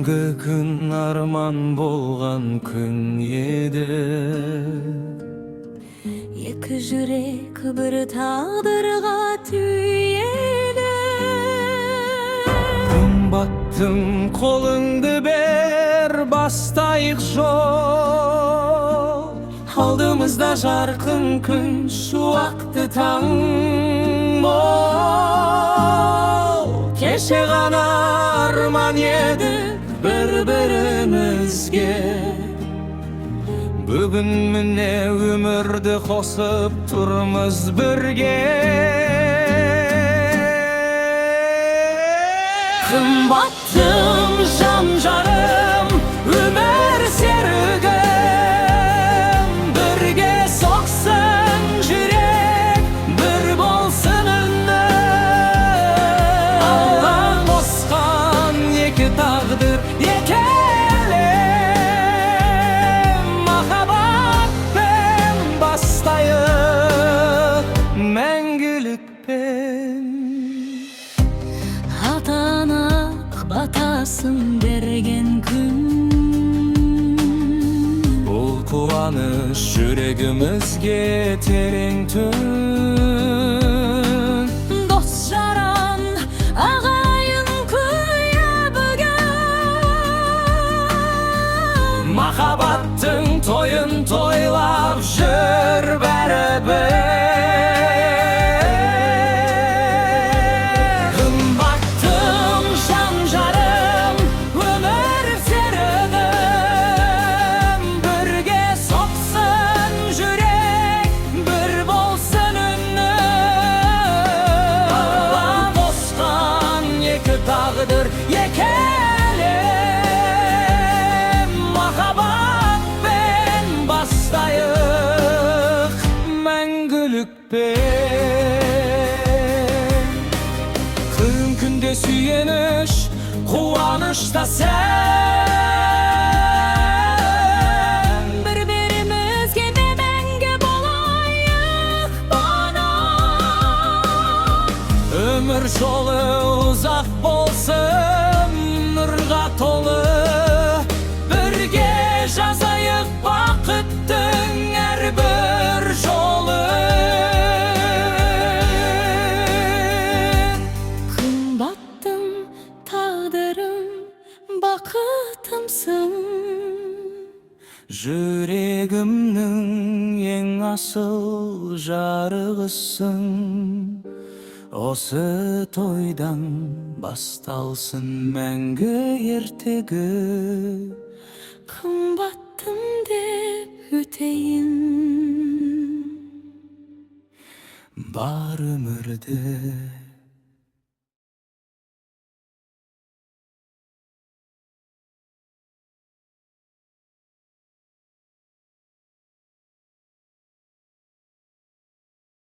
Бүгінгі күн арман болған күн еді. Екі жүрек бір тағдырға түйеді. Қымбаттым, қолыңды бер, бастайық жол. Алдымызда жарқын күн, шуақты таң мол. Кеше ғана арман еді бір-бірімізге, бүгін міне өмірді қосып тұрмыз бірге. Қымбаттым, жан жарым, өмір серігім, бірге соқсын жүрек, бір болсын үнім. Алдан қосқан екі тағдыр, екі әлем, махаббатпен бастайық мәңгілікпен. Ата-ана батасын берген күн, Бұл қуаныш жүрегімізге терең түн. дос жаран ағайын күйе бүгін. Махаббаттың тойын тойлап жүр бәрібір. Қымбаттым, жан жарым, өмір серігім, бірге соқсын жүрек, бір болсын үнім. Алла қосқан екі тағдыр, екі әлем, махаббатпен бастайық мәңгілікпен. Қиын күнде сүйеніш, қуанышта сән. Бір-бірімізге мәңгі болайық бана. Өмір жолы ұзақ болсын, нұрға толы, бірге жазайық бақыттың әрбір жолын. Қымбаттым, тағдырым, бақытымсың. Жүрегімнің ең асыл жарығысың. Осы тойдан басталсын мәңгі ертегі. Қымбаттым деп өтейін Бар өмірді